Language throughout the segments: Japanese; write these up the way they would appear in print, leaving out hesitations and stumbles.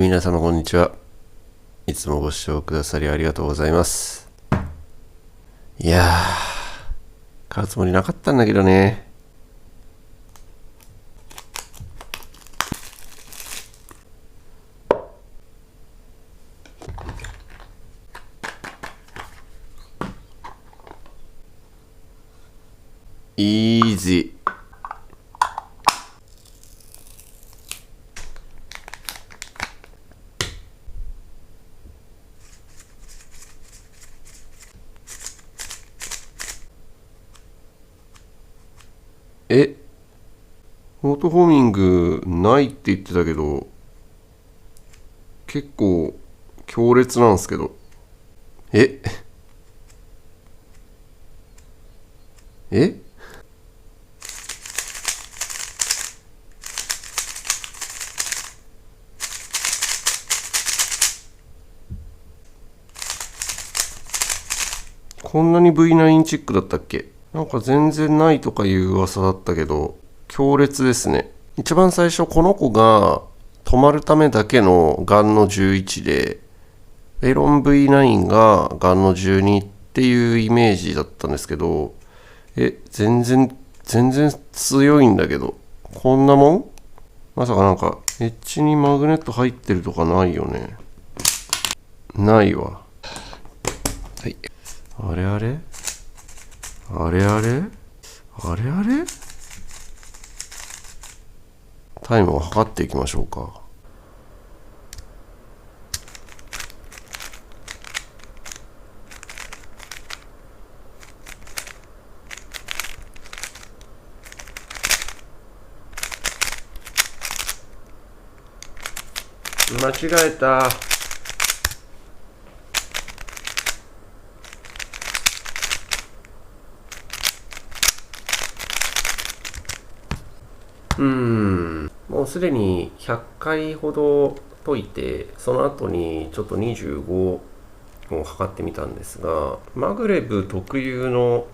皆様こんにちは。いつもご視聴くださりありがとうございます。いや買うつもりなかったんだけどね。イージー。オートフォーミングないって言ってたけど、結構強烈なんすけど。ええこんなに V9 チックだったっけ？なんか全然ないとかいう噂だったけど、強烈ですね。一番最初この子が止まるためだけのガンの11で、ベロン V9 がガンの12っていうイメージだったんですけど、全然強いんだけど、こんなもん？まさかなんかエッジにマグネット入ってるとかないよね。ないわ。はい。あれあれあれあれあれあれタイムを測っていきましょうか。間違えた。もうすでに100回ほど解いて、その後にちょっと25を測ってみたんですが、マグレブ特有の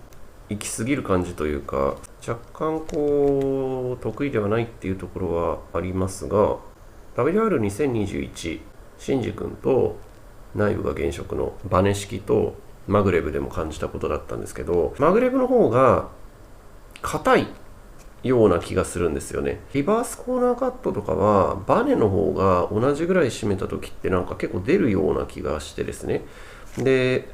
行き過ぎる感じというか、若干こう得意ではないっていうところはありますが、 WR2021 シンジ君と内部が原色のバネ式とマグレブでも感じたことだったんですけど、マグレブの方が硬いような気がするんですよね。リバースコーナーカットとかはバネの方が同じぐらい締めた時ってなんか結構出るような気がしてですね。で、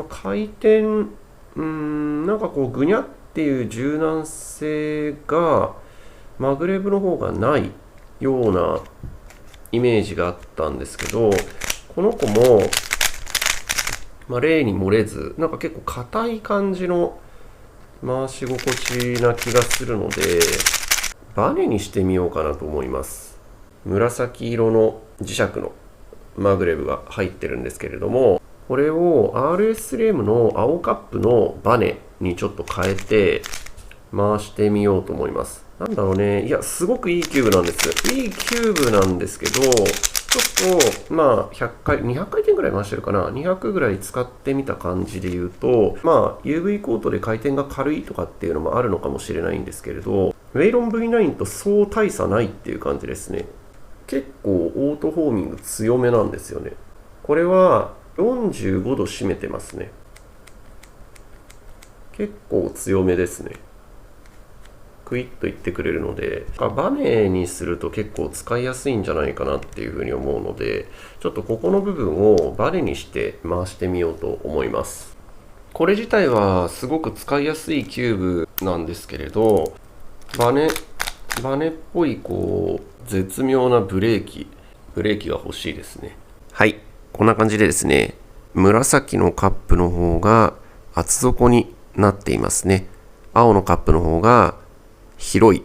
回転なんかこうグニャっていう柔軟性がマグレブの方がないようなイメージがあったんですけど、この子も、例に漏れずなんか結構硬い感じの回し心地な気がするので、バネにしてみようかなと思います。紫色の磁石のマグレブが入ってるんですけれども、これを RS レームの青カップのバネにちょっと変えて回してみようと思います。なんだろうね。いや、すごくいいキューブなんです。いいキューブなんですけど、ちょっと、100回、200回転ぐらい回してるかな。200ぐらい使ってみた感じで言うと、UV コートで回転が軽いとかっていうのもあるのかもしれないんですけれど、ウェイロン V9 とそう大差ないっていう感じですね。結構オートフォーミング強めなんですよね。これは45度締めてますね。結構強めですね。クイッといってくれるので、バネにすると結構使いやすいんじゃないかなっていうふうに思うので、ちょっとここの部分をバネにして回してみようと思います。これ自体はすごく使いやすいキューブなんですけれど、バネっぽいこう絶妙なブレーキが欲しいですね。はい、こんな感じでですね、紫のカップの方が厚底になっていますね。青のカップの方が広い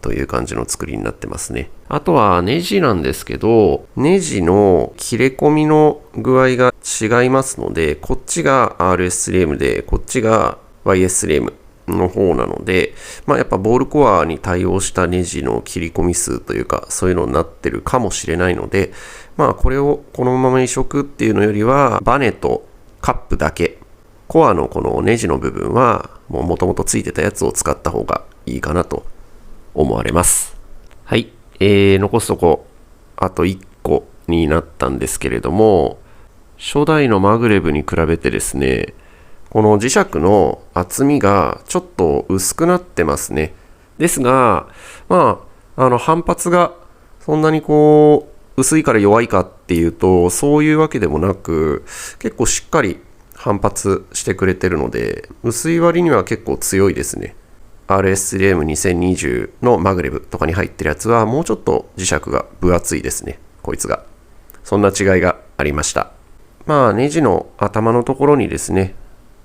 という感じの作りになってますね。あとはネジなんですけど、ネジの切れ込みの具合が違いますので、こっちが RS レームでこっちが YS レームの方なので、やっぱボールコアに対応したネジの切り込み数というか、そういうのになってるかもしれないので、これをこのまま移植っていうのよりは、バネとカップだけ、コアのこのネジの部分はもともとついてたやつを使った方がいいかなと思われます。はい、残すとこあと1個になったんですけれども、初代のマグレブに比べてですね、この磁石の厚みがちょっと薄くなってますね。ですが、反発がそんなに薄いから弱いかっていうと、そういうわけでもなく、結構しっかり反発してくれてるので、薄い割には結構強いですね。RS3M2020 のマグレブとかに入ってるやつはもうちょっと磁石が分厚いですね、こいつが。そんな違いがありました。ネジの頭のところにですね、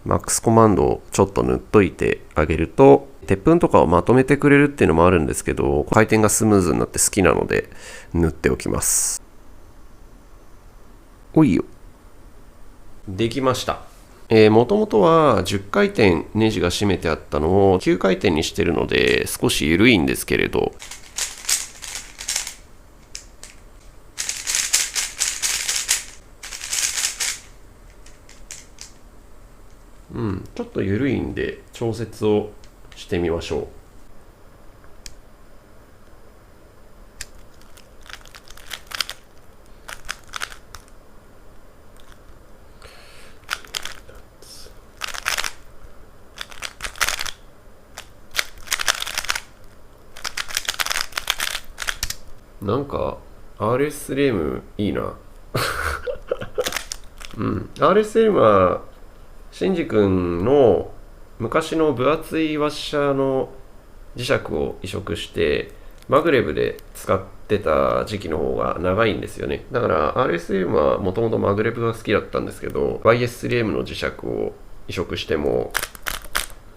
マックスコマンドをちょっと塗っといてあげると、鉄粉とかをまとめてくれるっていうのもあるんですけど、回転がスムーズになって好きなので塗っておきます。おいよ。できました。もともとは10回転ネジが締めてあったのを9回転にしてるので少し緩いんですけれど、ちょっと緩いんで調節をしてみましょう。なんか RS レームいいな。RS レームはシンジ君の昔の分厚いワッシャーの磁石を移植してマグレブで使ってた時期の方が長いんですよね。だから RS レームはもともとマグレブが好きだったんですけど、 YS レームの磁石を移植しても、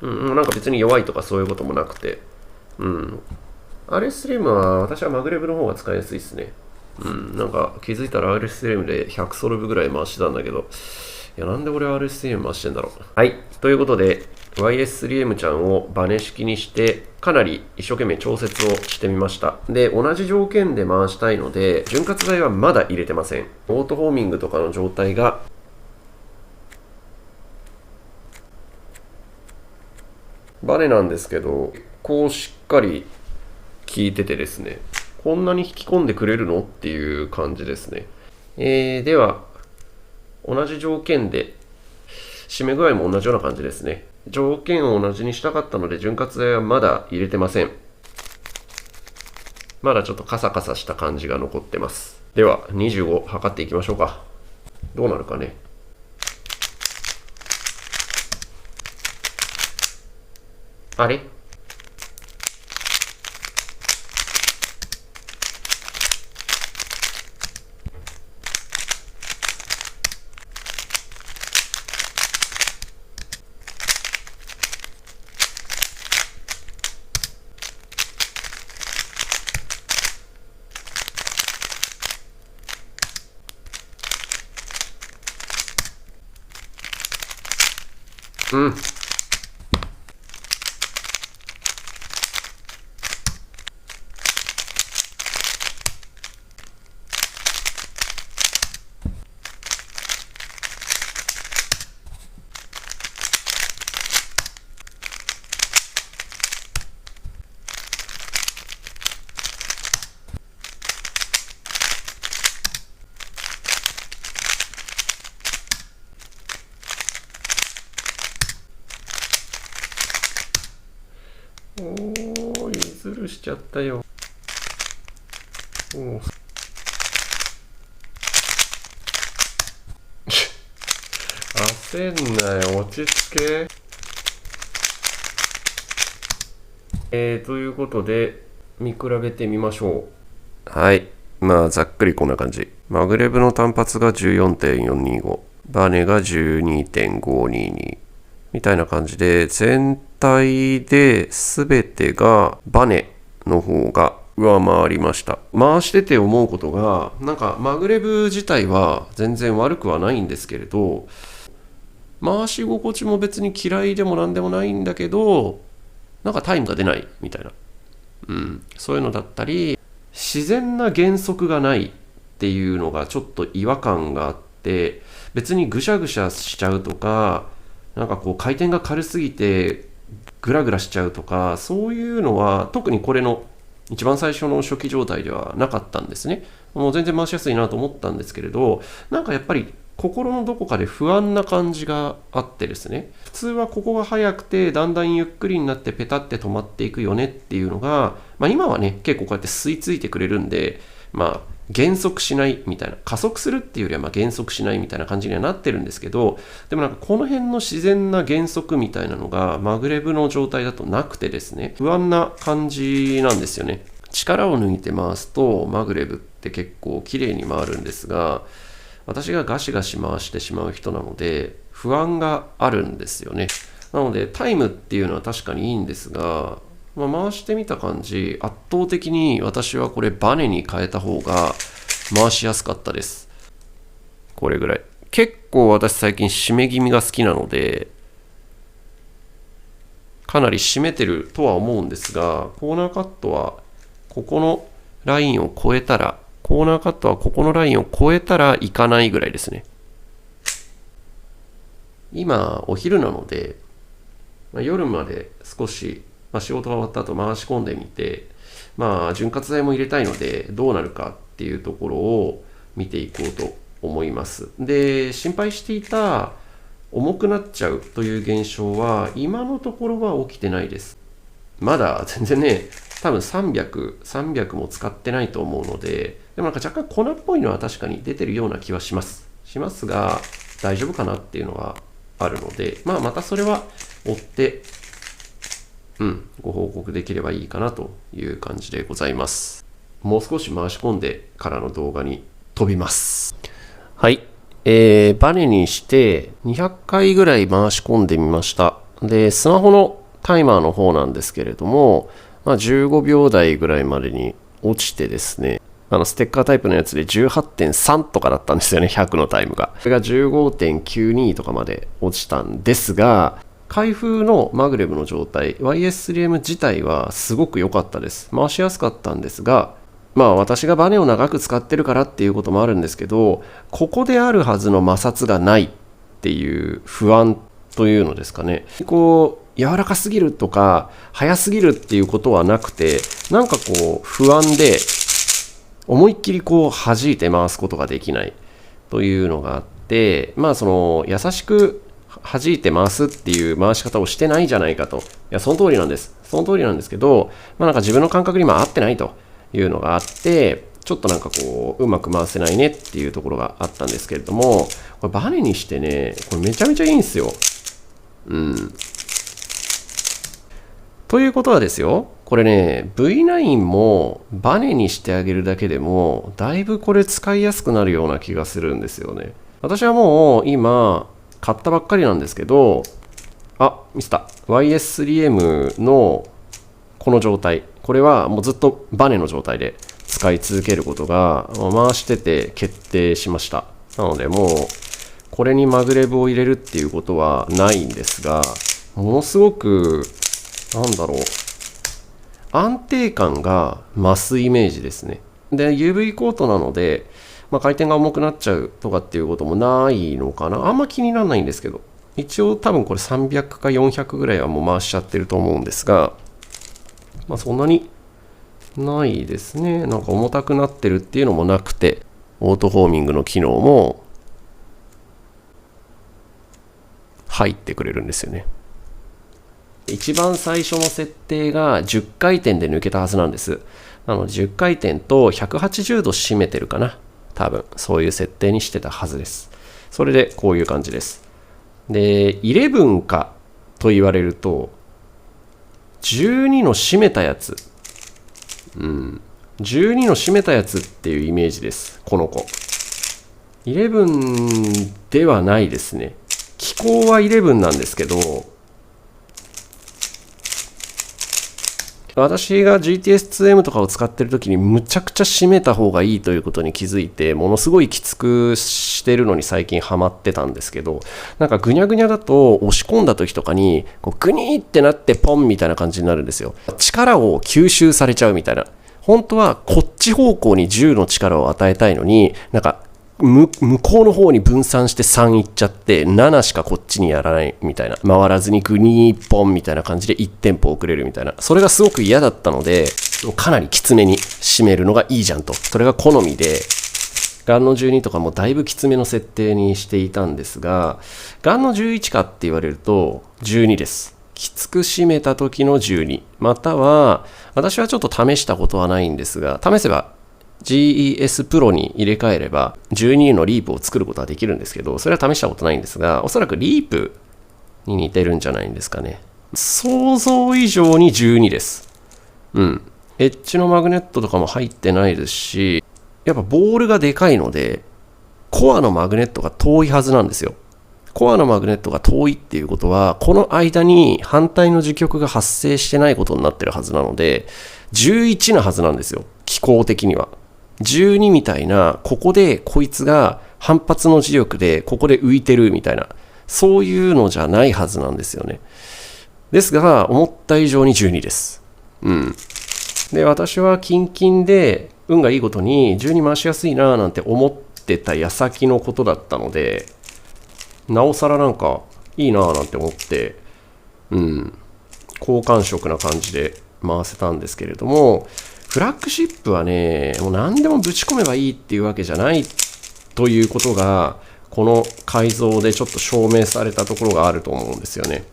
なんか別に弱いとかそういうこともなくて、RS レームは私はマグレブの方が使いやすいですね。なんか気づいたら RS レームで100ソルブぐらい回してたんだけど、いやなんで俺 RS レーム回してんだろう。はい、ということで YS3M ちゃんをバネ式にしてかなり一生懸命調節をしてみました。で、同じ条件で回したいので潤滑剤はまだ入れてません。オートフォーミングとかの状態がバネなんですけど、こうしっかり効いててですね、こんなに引き込んでくれるのっていう感じですね。では同じ条件で締め具合も同じような感じですね。条件を同じにしたかったので潤滑剤はまだ入れてません。まだちょっとカサカサした感じが残ってます。では25測っていきましょうか。どうなるかね。あれズルしちゃったよ。焦んなよ、落ち着け。ということで見比べてみましょう。はい、ざっくりこんな感じ。マグレブの単発が 14.425、 バネが 12.522 みたいな感じで、全体で全てがバネの方が上回りました。回してて思うことが、なんかマグレブ自体は全然悪くはないんですけれど、回し心地も別に嫌いでもなんでもないんだけど、なんかタイムが出ないみたいな、そういうのだったり、自然な減速がないっていうのがちょっと違和感があって、別にぐしゃぐしゃしちゃうとか、なんか回転が軽すぎてグラグラしちゃうとか、そういうのは特にこれの一番最初の初期状態ではなかったんですね。もう全然回しやすいなと思ったんですけれど、なんかやっぱり心のどこかで不安な感じがあってですね、普通はここが速くてだんだんゆっくりになってペタって止まっていくよねっていうのが、今はね結構こうやって吸い付いてくれるんで、減速しないみたいな、加速するっていうよりは減速しないみたいな感じにはなってるんですけど、でもなんかこの辺の自然な減速みたいなのがマグレブの状態だとなくてですね、不安な感じなんですよね。力を抜いて回すとマグレブって結構綺麗に回るんですが、私がガシガシ回してしまう人なので不安があるんですよね。なのでタイムっていうのは確かにいいんですが、回してみた感じ、圧倒的に私はこれバネに変えた方が回しやすかったです。これぐらい。結構私最近締め気味が好きなので、かなり締めてるとは思うんですが、コーナーカットはここのラインを超えたら、コーナーカットはここのラインを超えたらいかないぐらいですね。今お昼なので、夜まで少し仕事が終わった後回し込んでみて、潤滑剤も入れたいのでどうなるかっていうところを見ていこうと思います。で、心配していた重くなっちゃうという現象は今のところは起きてないです。まだ全然ね、多分300も使ってないと思うので、でもなんか若干粉っぽいのは確かに出てるような気はしますが、大丈夫かなっていうのはあるので、またそれは追ってご報告できればいいかなという感じでございます。もう少し回し込んでからの動画に飛びます。はい。バネにして200回ぐらい回し込んでみました。で、スマホのタイマーの方なんですけれども、15秒台ぐらいまでに落ちてですね、ステッカータイプのやつで 18.3 とかだったんですよね、100のタイムが。それが 15.92 とかまで落ちたんですが、開封のマグレブの状態、YS3M 自体はすごく良かったです。回しやすかったんですが、私がバネを長く使ってるからっていうこともあるんですけど、ここであるはずの摩擦がないっていう不安というのですかね。柔らかすぎるとか速すぎるっていうことはなくて、なんか不安で思いっきり弾いて回すことができないというのがあって、優しく弾いて回すっていう回し方をしてないじゃないかと。いや、その通りなんです。その通りなんですけど、なんか自分の感覚に合ってないというのがあって、ちょっとなんかうまく回せないねっていうところがあったんですけれども、これバネにしてね、これめちゃめちゃいいんですよ。ということはですよ、これね、V9 もバネにしてあげるだけでも、だいぶこれ使いやすくなるような気がするんですよね。私はもう今、買ったばっかりなんですけど、ミスった。YS3M のこの状態。これはもうずっとバネの状態で使い続けることが回してて決定しました。なのでもうこれにマグレブを入れるっていうことはないんですが、ものすごく安定感が増すイメージですね。で、UV コートなので、回転が重くなっちゃうとかっていうこともないのかな。あんま気にならないんですけど、一応多分これ300か400ぐらいはもう回しちゃってると思うんですが、そんなにないですね。なんか重たくなってるっていうのもなくて、オートフォーミングの機能も入ってくれるんですよね。一番最初の設定が10回転で抜けたはずなんです。なので10回転と180度締めてるかな。多分そういう設定にしてたはずです。それでこういう感じです。で、11かと言われると、12の締めたやつ。12の締めたやつっていうイメージです。この子。11ではないですね。機構は11なんですけど、私が GTS2M とかを使ってる時にむちゃくちゃ締めた方がいいということに気づいて、ものすごいきつくしてるのに最近ハマってたんですけど、なんかぐにゃぐにゃだと押し込んだ時とかにグニーってなってポンみたいな感じになるんですよ。力を吸収されちゃうみたいな。本当はこっち方向に10の力を与えたいのに、なんか向こうの方に分散して3いっちゃって、7しかこっちにやらないみたいな。回らずに国1本みたいな感じで1店舗遅れるみたいな。それがすごく嫌だったので、かなりきつめに締めるのがいいじゃんと。それが好みで、ガンの12とかもだいぶきつめの設定にしていたんですが、ガンの11かって言われると12です。きつく締めた時の12。または、私はちょっと試したことはないんですが、試せば、GES プロに入れ替えれば12のリープを作ることはできるんですけど、それは試したことないんですが、おそらくリープに似てるんじゃないんですかね。想像以上に12です。エッジのマグネットとかも入ってないですし、やっぱボールがでかいので、コアのマグネットが遠いはずなんですよ。コアのマグネットが遠いっていうことは、この間に反対の磁極が発生してないことになってるはずなので、11なはずなんですよ。気候的には。12みたいな、ここでこいつが反発の磁力でここで浮いてるみたいな、そういうのじゃないはずなんですよね。ですが、思った以上に12です。で、私はキンキンで運がいいことに12回しやすいなーなんて思ってた矢先のことだったので、なおさらなんかいいなーなんて思って、好感触な感じで回せたんですけれども、フラッグシップはね、もう何でもぶち込めばいいっていうわけじゃないということが、この改造でちょっと証明されたところがあると思うんですよね。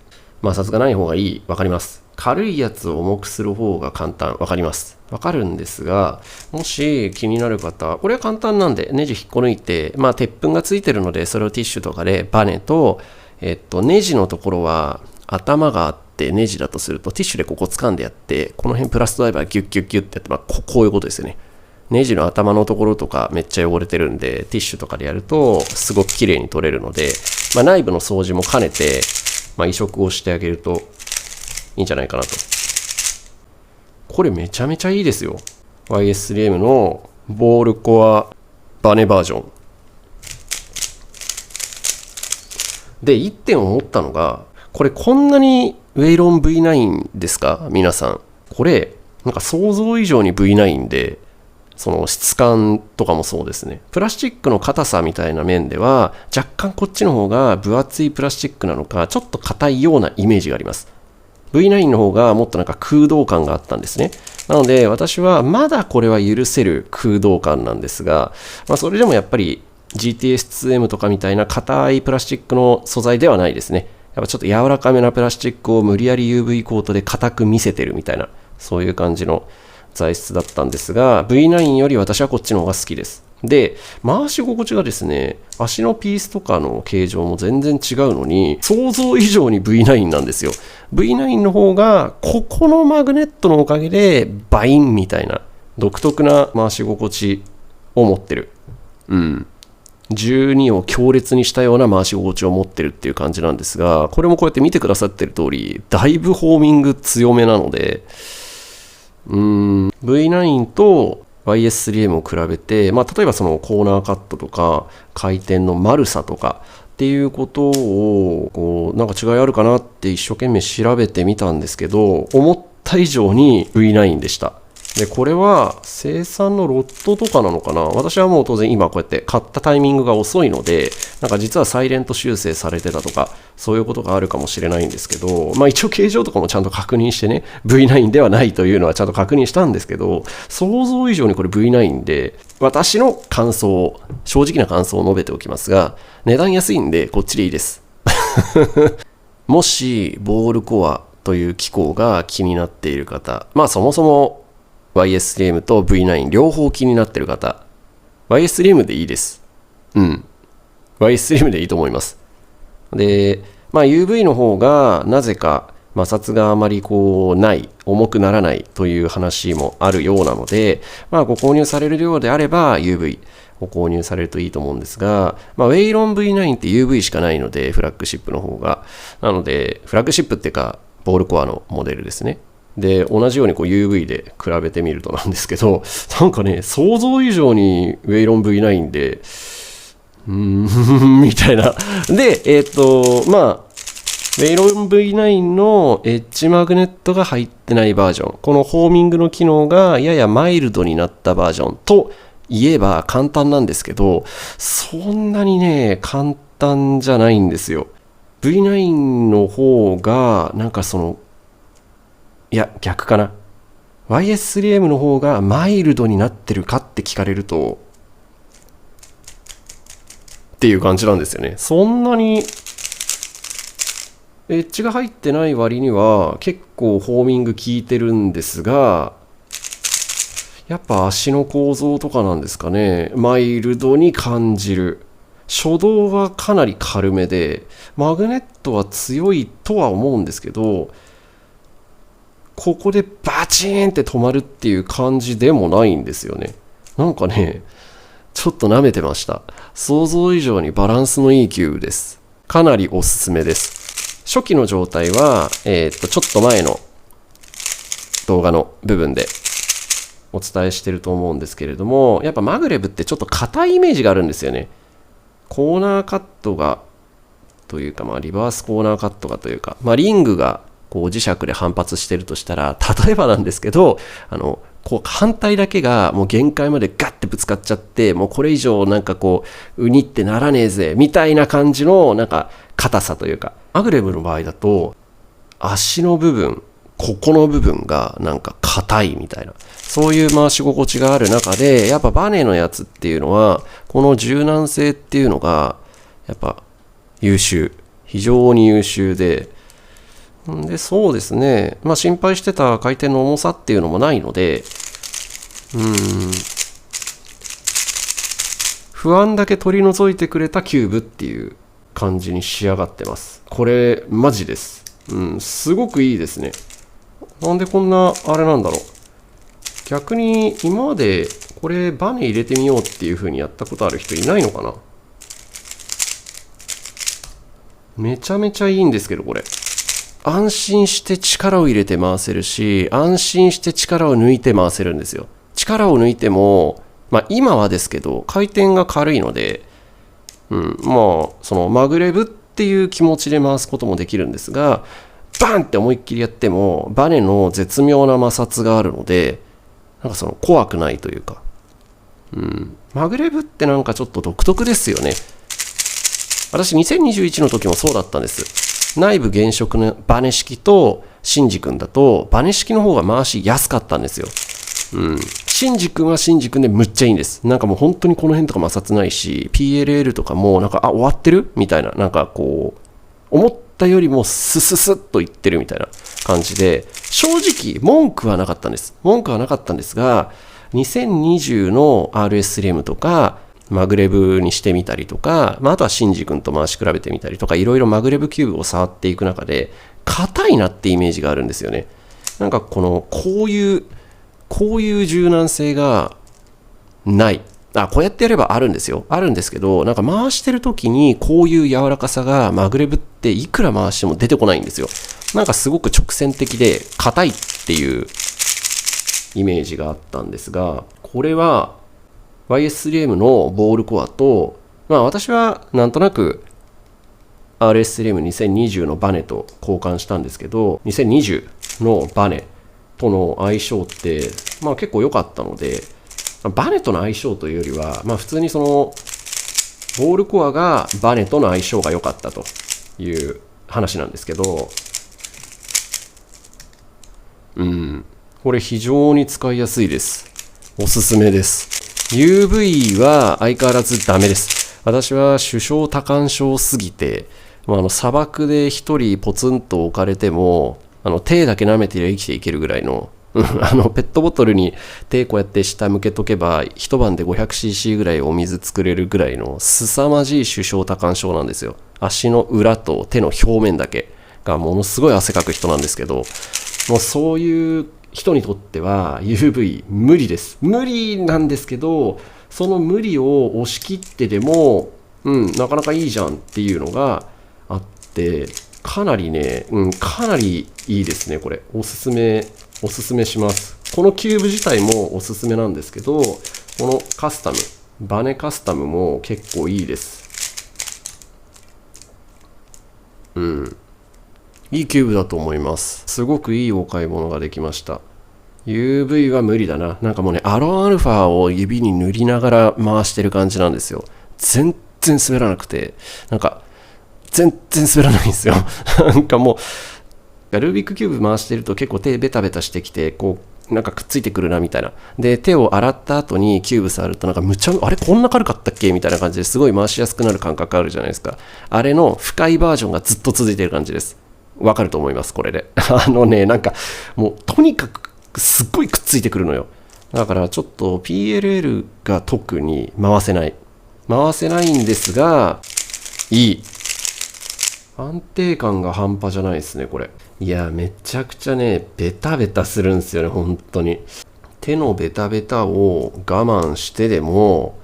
摩擦がない方がいい、わかります。軽いやつを重くする方が簡単、わかります。わかるんですが、もし気になる方、これは簡単なんで、ネジ引っこ抜いて、鉄粉がついてるので、それをティッシュとかでバネと、ネジのところは頭があって、ネジだとするとティッシュでここ掴んでやって、この辺プラスドライバーギュッギュッギュッってやって、こういうことですよね。ネジの頭のところとかめっちゃ汚れてるんで、ティッシュとかでやるとすごく綺麗に取れるので、内部の掃除も兼ねて、移植をしてあげるといいんじゃないかなと。これめちゃめちゃいいですよ。YS3M のボールコアバネバージョン。で、1点思ったのが、これこんなにウェイロン V9 ですか皆さん。これ、なんか想像以上に V9 で、その質感とかもそうですね。プラスチックの硬さみたいな面では、若干こっちの方が分厚いプラスチックなのか、ちょっと硬いようなイメージがあります。V9 の方がもっとなんか空洞感があったんですね。なので私はまだこれは許せる空洞感なんですが、それでもやっぱり GTS2M とかみたいな硬いプラスチックの素材ではないですね。やっぱちょっと柔らかめなプラスチックを無理やり UV コートで硬く見せてるみたいな、そういう感じの材質だったんですが、V9 より私はこっちの方が好きです。で、回し心地がですね、足のピースとかの形状も全然違うのに、想像以上に V9 なんですよ。V9 の方が、ここのマグネットのおかげで、バインみたいな、独特な回し心地を持ってる。12を強烈にしたような回し心地を持ってるっていう感じなんですが、これもこうやって見てくださってる通り、だいぶホーミング強めなので、V9 と YS3M を比べて、例えばそのコーナーカットとか回転の丸さとかっていうことをなんか違いあるかなって一生懸命調べてみたんですけど、思った以上に V9 でした。で、これは生産のロットとかなのかな。私はもう当然今こうやって買ったタイミングが遅いので、なんか実はサイレント修正されてたとか、そういうことがあるかもしれないんですけど、一応形状とかもちゃんと確認してね、V9 ではないというのはちゃんと確認したんですけど、想像以上にこれ V9 で、私の感想、正直な感想を述べておきますが、値段安いんでこっちでいいです。もし、ボールコアという機構が気になっている方、そもそもYS3M と V9 両方気になってる方、YS3M でいいです。YS3M でいいと思います。で、UV の方がなぜか摩擦があまりない、重くならないという話もあるようなので、ご購入されるようであれば UV を購入されるといいと思うんですが、ウェイロン V9 って UV しかないので、フラッグシップの方が。なので、フラッグシップっていうか、ボールコアのモデルですね。で、同じようにUV で比べてみるとなんですけど、なんかね、想像以上にウェイロン V9 で、みたいな。で、ウェイロン V9 のエッジマグネットが入ってないバージョン。このホーミングの機能がややマイルドになったバージョンと言えば簡単なんですけど、そんなにね、簡単じゃないんですよ。V9 の方が、いや、逆かな。YS3M の方がマイルドになってるかって聞かれると、っていう感じなんですよね。そんなに、エッジが入ってない割には結構ホーミング効いてるんですが、やっぱ足の構造とかなんですかね。マイルドに感じる。初動はかなり軽めで、マグネットは強いとは思うんですけど、ここでバチーンって止まるっていう感じでもないんですよね。なんかね、ちょっと舐めてました。想像以上にバランスのいいキューブです。かなりおすすめです。初期の状態は、ちょっと前の動画の部分でお伝えしてると思うんですけれども、やっぱマグレブってちょっと硬いイメージがあるんですよね。コーナーカットがというか、リバースコーナーカットがというか、リングがこう磁石で反発してるとしたら、例えばなんですけど、こう反対だけがもう限界までガッてぶつかっちゃって、もうこれ以上うにってならねえぜみたいな感じの硬さというか、マグレブの場合だと足の部分、ここの部分が硬いみたいな、そういう回し心地がある中で、やっぱバネのやつっていうのはこの柔軟性っていうのがやっぱ優秀、非常に優秀で、そうですね、心配してた回転の重さっていうのもないので、不安だけ取り除いてくれたキューブっていう感じに仕上がってます。これマジです。すごくいいですね。なんでこんなあれなんだろう。逆に今までこれバネ入れてみようっていう風にやったことある人いないのかな。めちゃめちゃいいんですけど、これ安心して力を入れて回せるし、安心して力を抜いて回せるんですよ。力を抜いても、今はですけど回転が軽いので、そのマグレブっていう気持ちで回すこともできるんですが、バンって思いっきりやってもバネの絶妙な摩擦があるので、怖くないというか、マグレブってちょっと独特ですよね。私2021の時もそうだったんです。内部原色のバネ式とシンジ君だとバネ式の方が回しやすかったんですよ。シンジ君はシンジ君でむっちゃいいんです。もう本当にこの辺とか摩擦ないし、 PLL とかも終わってるみたいな、思ったよりもスススッといってるみたいな感じで、正直文句はなかったんです。文句はなかったんですが、2020の RS3M とかマグレブにしてみたりとか、あとはシンジ君と回し比べてみたりとか、いろいろマグレブキューブを触っていく中で、硬いなってイメージがあるんですよね。こういう柔軟性がない。こうやってやればあるんですよ。あるんですけど、回してる時にこういう柔らかさがマグレブっていくら回しても出てこないんですよ。すごく直線的で硬いっていうイメージがあったんですが、これはYS3M のボールコアと、私はなんとなく RS3M2020 のバネと交換したんですけど、2020のバネとの相性って結構良かったので、バネとの相性というよりは、普通にそのボールコアがバネとの相性が良かったという話なんですけど、これ非常に使いやすいです。おすすめです。UV は相変わらずダメです。私は首相多感症すぎて、砂漠で一人ポツンと置かれても、手だけ舐めて生きていけるぐらいの、ペットボトルに手こうやって下向けとけば一晩で 500cc ぐらいお水作れるぐらいの凄まじい首相多感症なんですよ。足の裏と手の表面だけがものすごい汗かく人なんですけど、もうそういう人にとっては UV 無理です。無理なんですけど、その無理を押し切ってでも、なかなかいいじゃんっていうのがあって、かなりね、かなりいいですね。これおすすめします。このキューブ自体もおすすめなんですけど、このカスタム、バネカスタムも結構いいです。いいキューブだと思います。すごくいいお買い物ができました。UV は無理だな。なんかもうね、アロンアルファを指に塗りながら回してる感じなんですよ。全然滑らなくて、なんか、全然滑らないんですよ。なんかもう、ルービックキューブ回してると結構手ベタベタしてきて、こう、なんかくっついてくるなみたいな。で、手を洗った後にキューブ触るとなんかあれこんな軽かったっけみたいな感じですごい回しやすくなる感覚あるじゃないですか。あれの深いバージョンがずっと続いてる感じです。わかると思います、これで。なんか、もうとにかくすっごいくっついてくるのよ。だからちょっと PLL が特に回せない。回せないんですが、いい。安定感が半端じゃないですね、これ。いや、めちゃくちゃね、ベタベタするんですよね、本当に。手のベタベタを我慢してでも、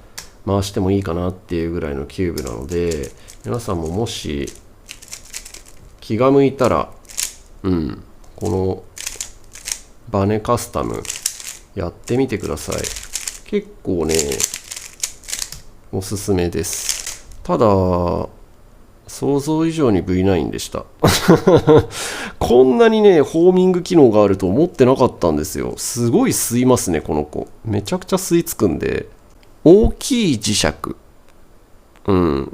回してもいいかなっていうぐらいのキューブなので、皆さんももし、気が向いたら、この、バネカスタム、やってみてください。結構ね、おすすめです。ただ、想像以上に V9 でした。こんなにね、ホーミング機能があると思ってなかったんですよ。すごい吸いますね、この子。めちゃくちゃ吸い付くんで。大きい磁石。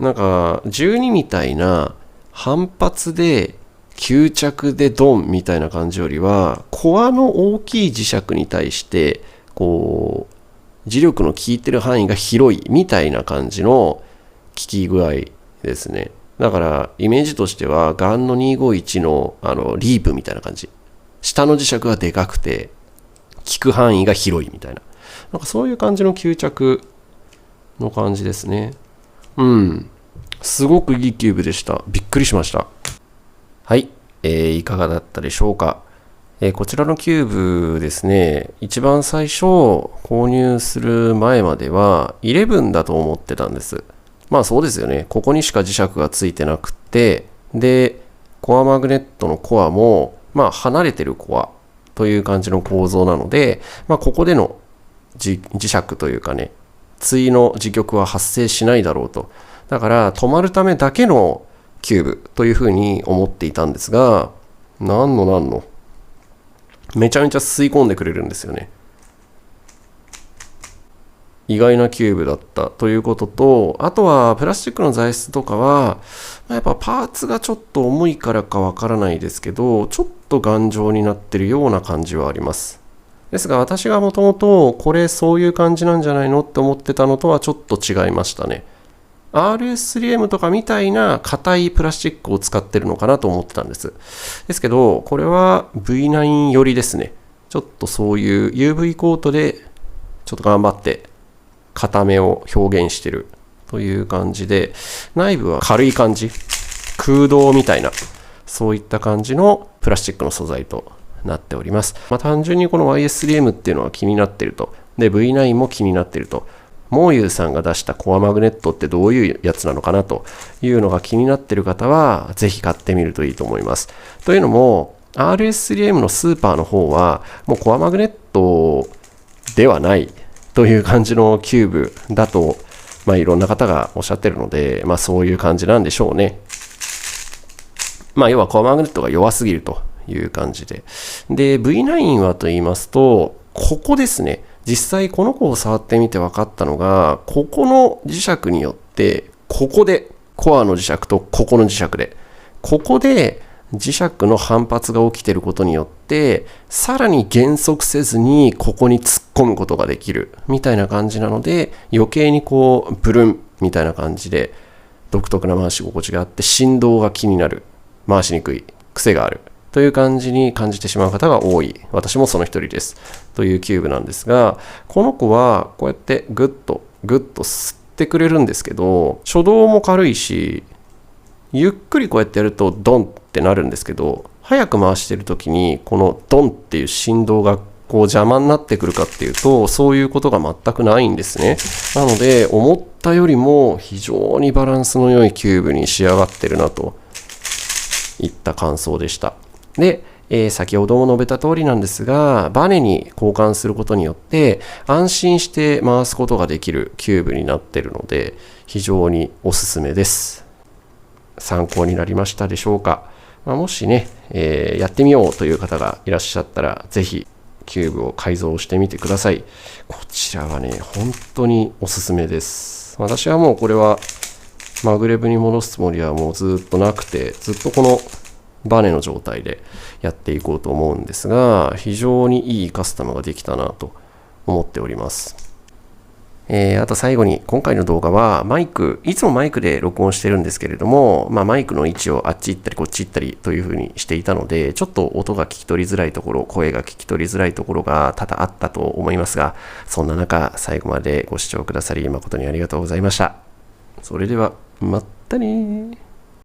なんか、12みたいな反発で吸着でドンみたいな感じよりは、コアの大きい磁石に対して、こう、磁力の効いてる範囲が広いみたいな感じの効き具合ですね。だからイメージとしてはガンの251のリープみたいな感じ。下の磁石がでかくて効く範囲が広いみたいな。なんかそういう感じの吸着の感じですね。すごくいいキューブでした。びっくりしました。はい、いかがだったでしょうか。こちらのキューブですね、一番最初購入する前までは11だと思ってたんです。まあそうですよね。ここにしか磁石がついてなくて、で、コアマグネットのコアも、まあ離れてるコアという感じの構造なので、まあここでの磁石というかね、対の磁極は発生しないだろうと。だから止まるためだけのキューブというふうに思っていたんですが、なんの。めちゃめちゃ吸い込んでくれるんですよね。意外なキューブだったということと、あとはプラスチックの材質とかは、やっぱパーツがちょっと重いからかわからないですけど、ちょっと頑丈になってるような感じはあります。ですが私がもともとこれそういう感じなんじゃないのって思ってたのとはちょっと違いましたね。RS3M とかみたいな硬いプラスチックを使ってるのかなと思ってたんです。ですけど、これは V9 寄りですね。ちょっとそういう UV コートでちょっと頑張って硬めを表現してるという感じで、内部は軽い感じ、空洞みたいな、そういった感じのプラスチックの素材となっております。単純にこの YS3M っていうのは気になってると。で、V9 も気になってると。モーユーさんが出したコアマグネットってどういうやつなのかなというのが気になってる方は、ぜひ買ってみるといいと思います。というのも、RS3M のスーパーの方は、もうコアマグネットではないという感じのキューブだと、いろんな方がおっしゃってるので、そういう感じなんでしょうね。要はコアマグネットが弱すぎるという感じで。で、V9 はと言いますと、ここですね。実際この子を触ってみて分かったのが、ここの磁石によって、ここで、コアの磁石とここの磁石で、ここで磁石の反発が起きていることによって、さらに減速せずにここに突っ込むことができるみたいな感じなので、余計にこう、ブルンみたいな感じで、独特な回し心地があって、振動が気になる。回しにくい。癖がある。という感じに感じてしまう方が多い。私もその一人です。というキューブなんですが、この子はこうやってグッと吸ってくれるんですけど、初動も軽いし、ゆっくりこうやってやるとドンってなるんですけど、早く回してる時にこのドンっていう振動がこう邪魔になってくるかっていうと、そういうことが全くないんですね。なので、思ったよりも非常にバランスの良いキューブに仕上がってるなといった感想でした。で、先ほども述べた通りなんですが、バネに交換することによって安心して回すことができるキューブになっているので、非常におすすめです。参考になりましたでしょうか。もしね、やってみようという方がいらっしゃったら、ぜひキューブを改造してみてください。こちらはね、本当におすすめです。私はもうこれはマグレブに戻すつもりはもうずっとなくて、ずっとこのバネの状態でやっていこうと思うんですが、非常にいいカスタムができたなと思っております。あと最後に、今回の動画はマイク、いつもマイクで録音してるんですけれども、マイクの位置をあっち行ったりこっち行ったりという風にしていたので、ちょっと音が聞き取りづらいところ、声が聞き取りづらいところが多々あったと思いますが、そんな中、最後までご視聴くださり誠にありがとうございました。それでは、まったねー。